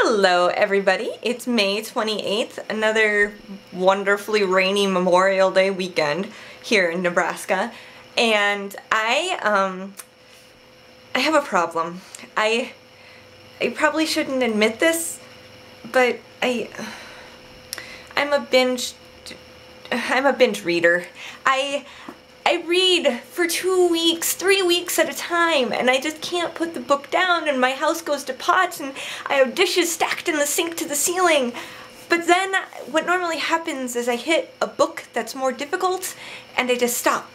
Hello everybody, it's May 28th, another wonderfully rainy Memorial Day weekend here in Nebraska, and I have a problem. I probably shouldn't admit this, but I'm a binge reader. I read for 2 weeks, 3 weeks at a time, and I just can't put the book down, and my house goes to pots, and I have dishes stacked in the sink to the ceiling. But then what normally happens is I hit a book that's more difficult, and I just stop.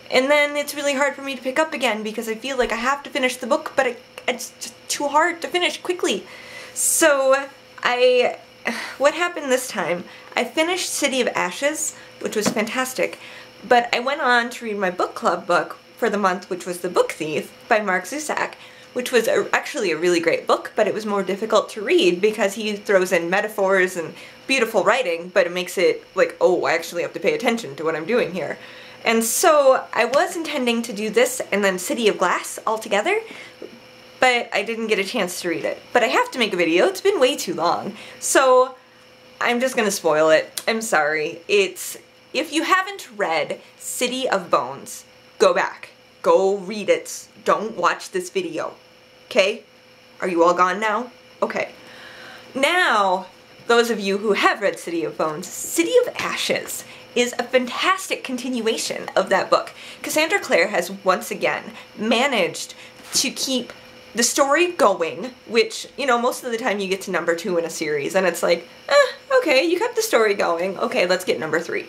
And then it's really hard for me to pick up again because I feel like I have to finish the book, but it's just too hard to finish quickly. So what happened this time, I finished City of Ashes, which was fantastic. But I went on to read my book club book for the month, which was The Book Thief by Mark Zusak, which was actually a really great book, but it was more difficult to read because he throws in metaphors and beautiful writing, but it makes it like, oh, I actually have to pay attention to what I'm doing here. And so I was intending to do this and then City of Glass all together, but I didn't get a chance to read it. But I have to make a video. It's been way too long. So I'm just gonna spoil it. I'm sorry. If you haven't read City of Bones, go back. Go read it. Don't watch this video. Okay? Are you all gone now? Okay. Now, those of you who have read City of Bones, City of Ashes is a fantastic continuation of that book. Cassandra Clare has once again managed to keep the story going, which, you know, most of the time you get to number 2 in a series and it's like, okay, you kept the story going. Okay, let's get number 3.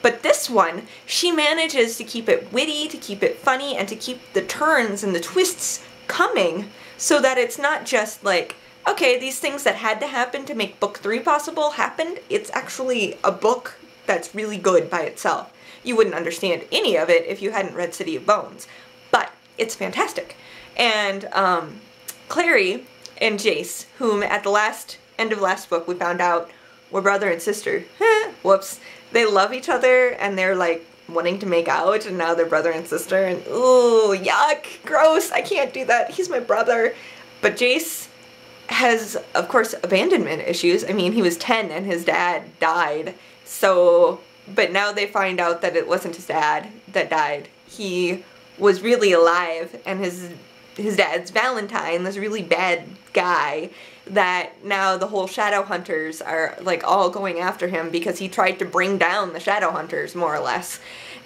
But this one, she manages to keep it witty, to keep it funny, and to keep the turns and the twists coming so that it's not just like, okay, these things that had to happen to make book 3 possible happened. It's actually a book that's really good by itself. You wouldn't understand any of it if you hadn't read City of Bones, but it's fantastic. And Clary and Jace, whom at the end of last book we found out were brother and sister. Whoops. They love each other and they're like wanting to make out and now they're brother and sister and ooh, yuck, gross, I can't do that, he's my brother. But Jace has, of course, abandonment issues. I mean, he was 10 and his dad died, so, but now they find out that it wasn't his dad that died. He was really alive and his dad's Valentine, this really bad guy, that now the whole Shadowhunters are like all going after him because he tried to bring down the Shadowhunters, more or less.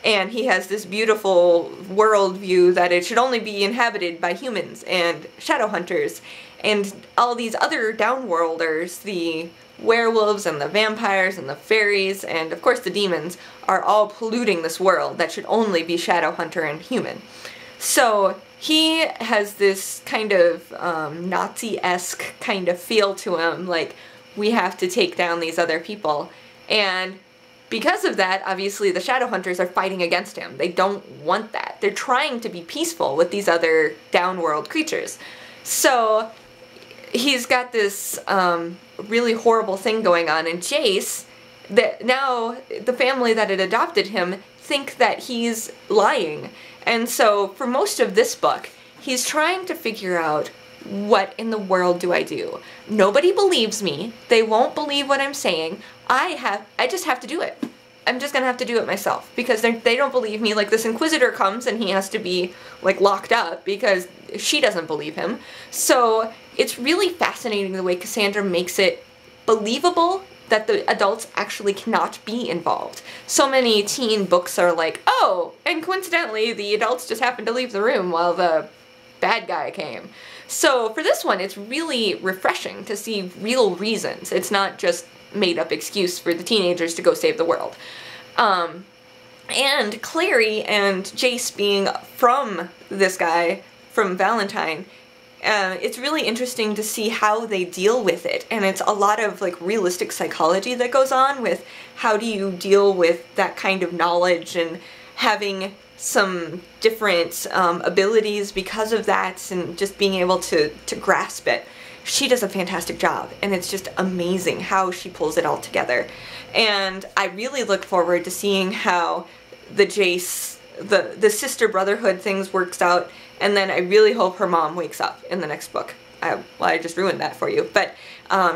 And he has this beautiful worldview that it should only be inhabited by humans and Shadowhunters. And all these other downworlders, the werewolves and the vampires and the fairies and of course the demons, are all polluting this world that should only be Shadowhunter and human. So he has this kind of Nazi-esque kind of feel to him, like we have to take down these other people. And because of that, obviously the Shadowhunters are fighting against him. They don't want that. They're trying to be peaceful with these other downworld creatures. So he's got this really horrible thing going on, and Jace, that now the family that had adopted him think that he's lying. And so for most of this book, he's trying to figure out, what in the world do I do? Nobody believes me. They won't believe what I'm saying. I just have to do it. I'm just gonna have to do it myself because they don't believe me. Like, this Inquisitor comes and he has to be like locked up because she doesn't believe him. So it's really fascinating the way Cassandra makes it believable that the adults actually cannot be involved. So many teen books are like, oh, and coincidentally the adults just happened to leave the room while the bad guy came. So for this one, it's really refreshing to see real reasons. It's not just made up excuse for the teenagers to go save the world. And Clary and Jace being from this guy, from Valentine, it's really interesting to see how they deal with it, and it's a lot of like realistic psychology that goes on with how do you deal with that kind of knowledge and having some different abilities because of that and just being able to grasp it. She does a fantastic job, and it's just amazing how she pulls it all together. And I really look forward to seeing how the Jace, the sister brotherhood things works out, and then I really hope her mom wakes up in the next book. I just ruined that for you. But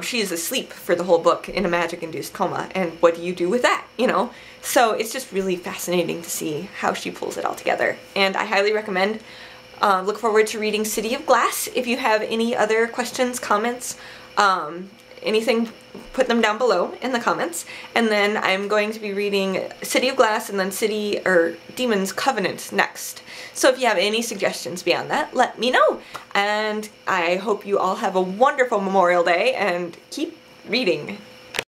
she is asleep for the whole book in a magic-induced coma, and what do you do with that, you know? So it's just really fascinating to see how she pulls it all together. And I highly recommend. Look forward to reading City of Glass. If you have any other questions, comments, anything, put them down below in the comments. And then I'm going to be reading City of Glass and then Demon's Covenant next. So if you have any suggestions beyond that, let me know. And I hope you all have a wonderful Memorial Day and keep reading.